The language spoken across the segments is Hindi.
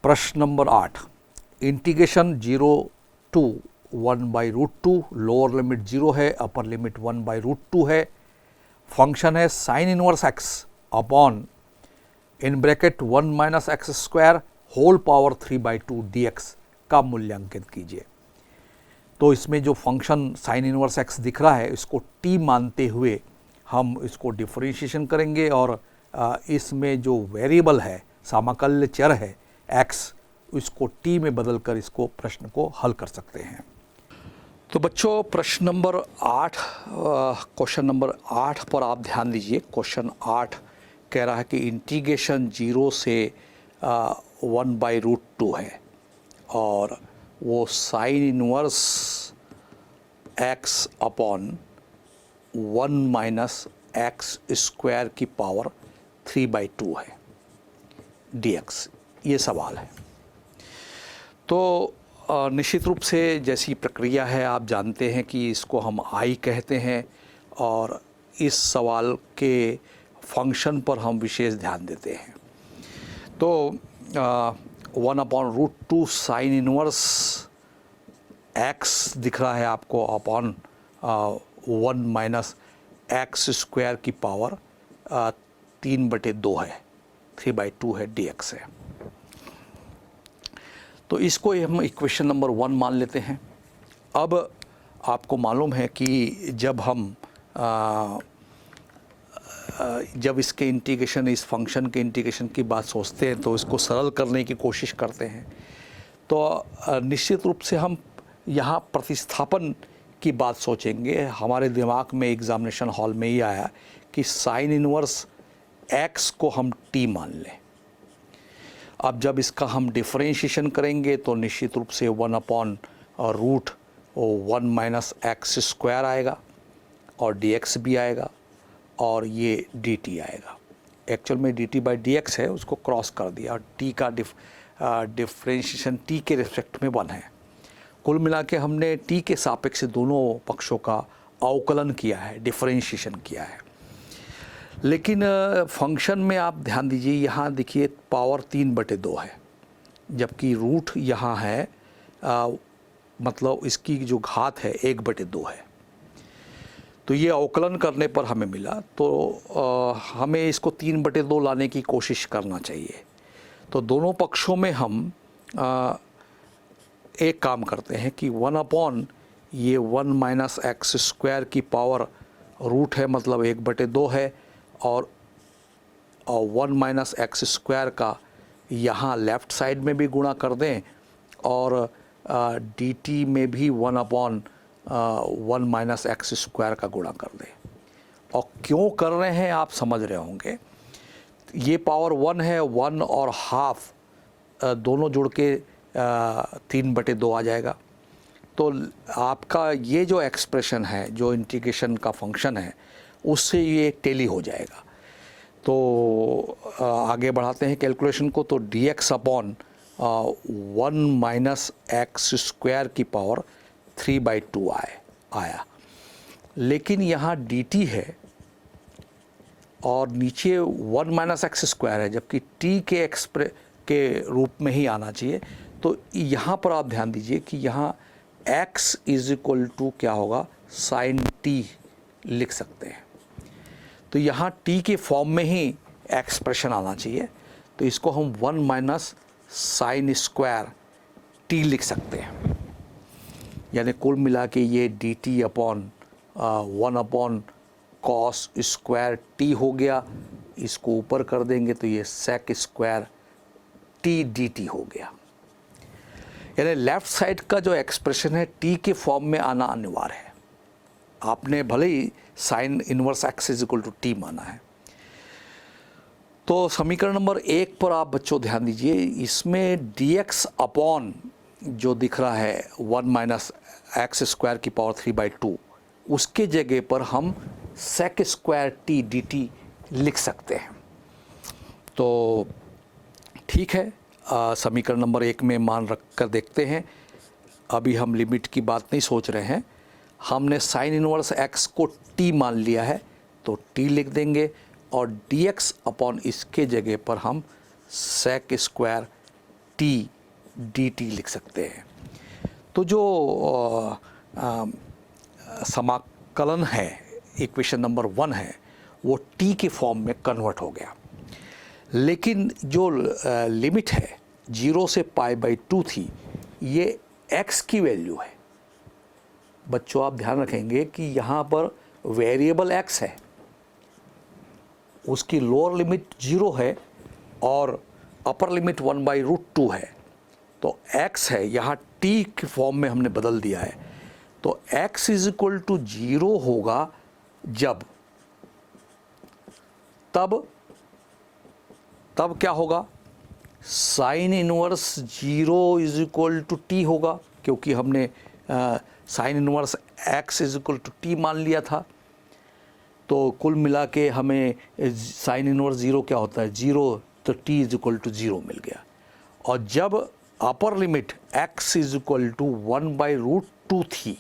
प्रश्न नंबर 8, इंटीग्रेशन 0 टू 1/√2, लोअर लिमिट 0 है, अपर लिमिट 1/√2 है। फंक्शन है sine inverse x upon in bracket 1 minus x square whole power 3/2 dx का मूल्यांकन कीजिए। तो इसमें जो फंक्शन साइन इनवर्स x दिख रहा है इसको t मानते हुए हम इसको डिफरेंशिएशन करेंगे और इसमें जो वेरिएबल है, समाकल्य चर है x, इसको t में बदलकर इसको प्रश्न को हल कर सकते हैं। तो बच्चों प्रश्न नंबर 8, क्वेश्चन नंबर 8 पर आप ध्यान दीजिए। क्वेश्चन 8 कह रहा है कि इंटीग्रेशन 0 से 1/√2 है और वो sign inverse x upon 1 minus x square की पावर 3/2 है dx, ये सवाल है। तो निश्चित रूप से जैसी प्रक्रिया है आप जानते हैं कि इसको हम I कहते हैं और इस सवाल के फंक्शन पर हम विशेष ध्यान देते हैं। तो 1/√2 साइन इनवर्स x दिख रहा है आपको अपॉन 1 माइनस एक्स स्क्वायर की पावर 3/2 है, 3/2 है dx है। तो इसको हम इक्वेशन नंबर 1 मान लेते हैं। अब आपको मालूम है कि जब इसके इंटीग्रेशन, इस फंक्शन के इंटीग्रेशन की बात सोचते हैं तो इसको सरल करने की कोशिश करते हैं। तो निश्चित रूप से हम यहाँ प्रतिस्थापन की बात सोचेंगे। हमारे दिमाग में एग्जामिनेशन हॉल में ही आया कि साइन इनवर्स x को हम t मान लें। अब जब इसका हम डिफरेंशिएशन करेंगे तो निश्चित रूप से 1/√1 माइनस एक्स स्क्वायर आएगा और dx भी आएगा और ये dt आएगा। एक्चुअल में dt/dx है, उसको क्रॉस कर दिया और t का डिफरेंशिएशन t के रिस्पेक्ट में 1 है। कुल मिला के हमने t के सापेक्ष दोनों पक्षों का अवकलन किया है, डिफरेंशिएशन किया है। लेकिन फंक्शन में आप ध्यान दीजिए, यहाँ देखिए पावर 3/2 है जबकि रूट यहाँ है, मतलब इसकी जो घात है 1/2 है। तो ये अवकलन करने पर हमें मिला। तो हमें इसको 3/2 लाने की कोशिश करना चाहिए। तो दोनों पक्षों में हम एक काम करते हैं कि 1 माइनस एक्स स्क्वायर की पावर रूट है, मतलब 1/2 है, और 1 माइनस एक्स स्क्वायर का यहाँ लेफ़्ट साइड में भी गुणा कर दें और dt में भी 1/1 माइनस एक्स स्क्वायर का गुणा कर दें। और क्यों कर रहे हैं आप समझ रहे होंगे। ये पावर 1 है, 1 और हाफ दोनों जुड़ के 3/2 आ जाएगा। तो आपका ये जो एक्सप्रेशन है, जो इंटीग्रेशन का फंक्शन है, उससे ये टेली हो जाएगा। तो आगे बढ़ाते हैं कैलकुलेशन को। तो dx upon 1 minus x square की पावर 3/2 आया। लेकिन यहाँ dt है और नीचे 1 माइनस एक्स स्क्वायर है, जबकि t के रूप में ही आना चाहिए। तो यहाँ पर आप ध्यान दीजिए कि यहाँ x इज इक्वल टू क्या होगा, साइन t लिख सकते हैं। तो यहाँ t के फॉर्म में ही एक्सप्रेशन आना चाहिए। तो इसको हम 1 माइनस साइन स्क्वायर t लिख सकते हैं। यानी कुल मिला के ये dt upon 1 cos square t हो गया। इसको ऊपर कर देंगे तो ये सेक स्क्वायर t dt हो गया। यानी लेफ़्ट साइड का जो एक्सप्रेशन है t के फॉर्म में आना अनिवार्य है। आपने भले ही sine inverse x is equal to t माना है। तो समीकरण नंबर 1 पर आप बच्चों ध्यान दीजिए। इसमें dx अपॉन जो दिख रहा है 1 माइनस एक्स स्क्वायर की पावर 3/2, उसके जगह पर हम सेक स्क्वायर टी dt लिख सकते हैं। तो ठीक है, समीकरण नंबर 1 में मान रख कर देखते हैं। अभी हम लिमिट की बात नहीं सोच रहे हैं। हमने साइन इनवर्स x को t मान लिया है तो t लिख देंगे और dx अपॉन इसके जगह पर हम sec square t d t लिख सकते हैं। तो जो समाकलन है, इक्वेशन नंबर 1 है, वो टी के फॉर्म में कन्वर्ट हो गया। लेकिन जो लिमिट है 0 से π/2 थी, ये x की वैल्यू है। बच्चों आप ध्यान रखेंगे कि यहाँ पर वेरिएबल x है, उसकी लोअर लिमिट 0 है और अपर लिमिट 1/√2 है। तो x है, यहाँ t के फॉर्म में हमने बदल दिया है। तो x = 0 होगा जब, तब क्या होगा, साइन इनवर्स 0 = t होगा, क्योंकि हमने साइन इनवर्स x = t मान लिया था। तो कुल मिला के हमें साइन इनवर्स 0 क्या होता है, 0, तो t = 0 मिल गया। और जब अपर लिमिट x = 1/√2 थी,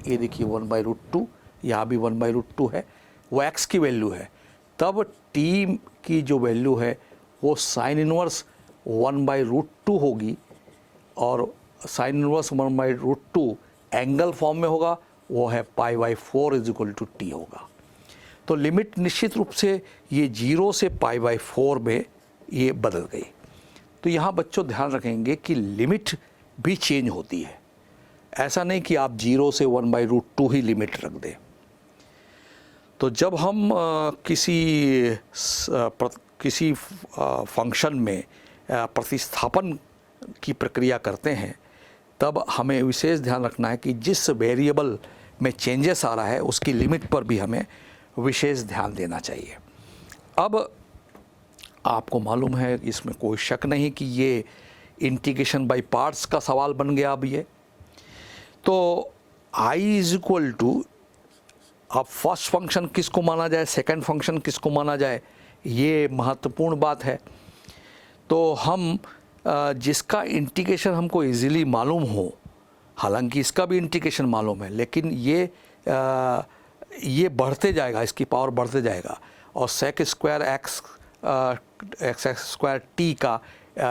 ये देखिए 1/√2, यहाँ भी 1/√2 है, वो x की वैल्यू है, तब t की जो वैल्यू है वो साइन इनवर्स 1/√2 होगी। और साइन इनवर्स 1/√2 एंगल फॉर्म में होगा, वो है π/4 = t होगा। तो लिमिट निश्चित रूप से ये 0 से π/4 में ये बदल गई। तो यहाँ बच्चों ध्यान रखेंगे कि लिमिट भी चेंज होती है, ऐसा नहीं कि आप 0 से 1/√2 ही लिमिट रख दें। तो जब हम किसी फंक्शन में प्रतिस्थापन की प्रक्रिया करते हैं, तब हमें विशेष ध्यान रखना है कि जिस वेरिएबल में चेंजेस आ रहा है उसकी लिमिट पर भी हमें विशेष ध्यान देना चाहिए। अब आपको मालूम है, इसमें कोई शक नहीं कि ये इंटीग्रेशन बाय पार्ट्स का सवाल बन गया। अब ये तो I अब फर्स्ट फंक्शन किसको माना जाए, सेकंड फंक्शन किसको माना जाए, ये महत्वपूर्ण बात है। तो हम जिसका इंटीग्रेशन हमको इजीली मालूम हो, हालांकि इसका भी इंटीग्रेशन मालूम है, लेकिन ये बढ़ते जाएगा, इसकी पावर बढ़ते जाएगा। और sec² x² का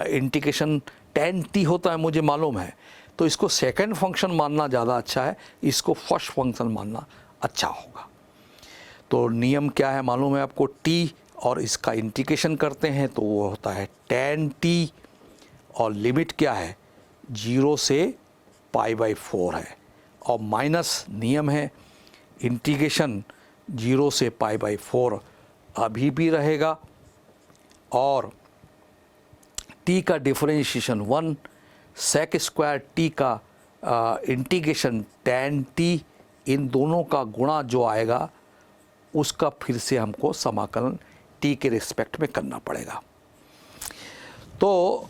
इंटीग्रेशन tan t होता है, मुझे मालूम है। तो इसको सेकंड फंक्शन मानना ज़्यादा अच्छा है, इसको फर्स्ट फंक्शन मानना अच्छा होगा। तो नियम क्या है मालूम है आपको, t और इसका इंटीग्रेशन करते हैं तो वो होता है tan t, और लिमिट क्या है, 0 से π/4 है, और माइनस नियम है, इंटीग्रेशन 0 से π/4 अभी भी रहेगा, और t का डिफरेंशिएशन 1, sec² t का इंटीग्रेशन tan t, इन दोनों का गुणा जो आएगा उसका फिर से हमको समाकलन t के रिस्पेक्ट में करना पड़ेगा। तो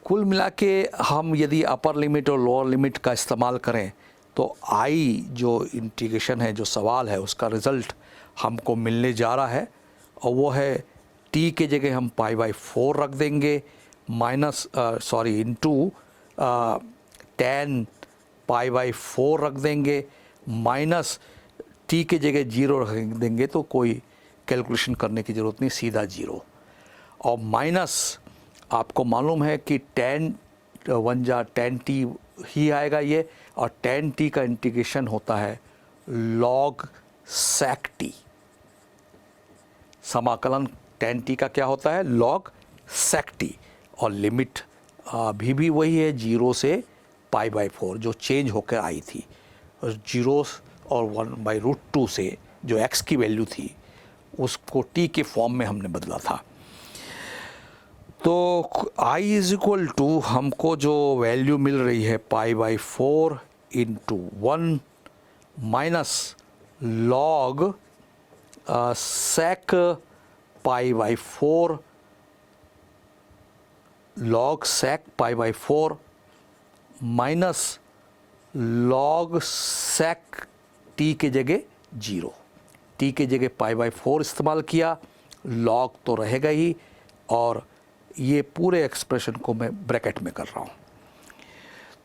कुल मिला के हम यदि अपर लिमिट और लोअर लिमिट का इस्तेमाल करें तो I जो इंटीग्रेशन है, जो सवाल है, उसका रिज़ल्ट हमको मिलने जा रहा है, और वो है t के जगह हम π/4 रख देंगे, इंटू tan π/4 रख देंगे, माइनस t के जगह 0 रख देंगे, तो कोई कैलकुलेशन करने की ज़रूरत नहीं, सीधा 0, और माइनस आपको मालूम है कि tan 1 tan t ही आएगा ये, और tan t का इंटीग्रेशन होता है log sec t। समाकलन tan t का क्या होता है, log sec t, और लिमिट अभी भी वही है, 0 से π/4 जो चेंज होकर आई थी, 0 और 1/√2 से जो x की वैल्यू थी उसको t के फॉर्म में हमने बदला था। तो I = हमको जो वैल्यू मिल रही है π/4 × 1 minus log sec π/4, log sec π/4 minus log sec t के जगह 0, t के जगह π/4 इस्तेमाल किया, log तो रहेगा ही, और ये पूरे एक्सप्रेशन को मैं ब्रैकेट में कर रहा हूँ।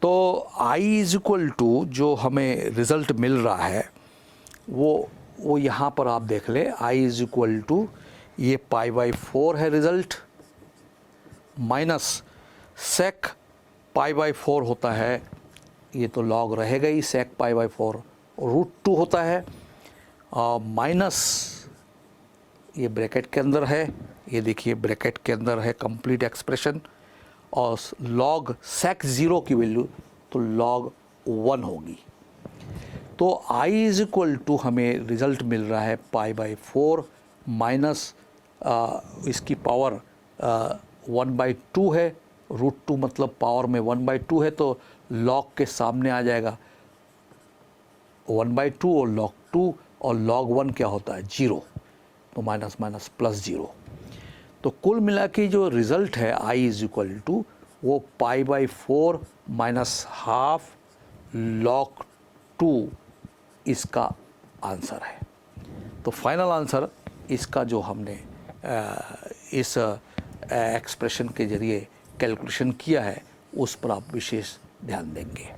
तो I = जो हमें रिज़ल्ट मिल रहा है वो यहाँ पर आप देख लें, I = ये π/4 है result, minus sec pi by 4 होता है, ये तो लॉग रहेगा ही, सेक पाई बाई 4 √2 होता है, माइनस ये ब्रैकेट के अंदर है, ये देखिए ब्रैकेट के अंदर है कंप्लीट एक्सप्रेशन, और लॉग सेक 0 की वैल्यू तो लॉग 1 होगी। तो I इज इक्वल टू हमें रिज़ल्ट मिल रहा है पाई बाई 4 माइनस इसकी पावर 1/2 है, √2 मतलब पावर में 1/2 है, तो लॉग के सामने आ जाएगा 1/2 और log 2, और log 1 क्या होता है 0, तो माइनस माइनस प्लस 0। तो कुल मिला के जो रिज़ल्ट है I इज इक्वल टू वो पाई बाई 4 माइनस हाफ log 2 इसका आंसर है। तो फाइनल आंसर इसका जो हमने इस एक्सप्रेशन के ज़रिए कैलकुलेशन किया है उस पर आप विशेष ध्यान देंगे।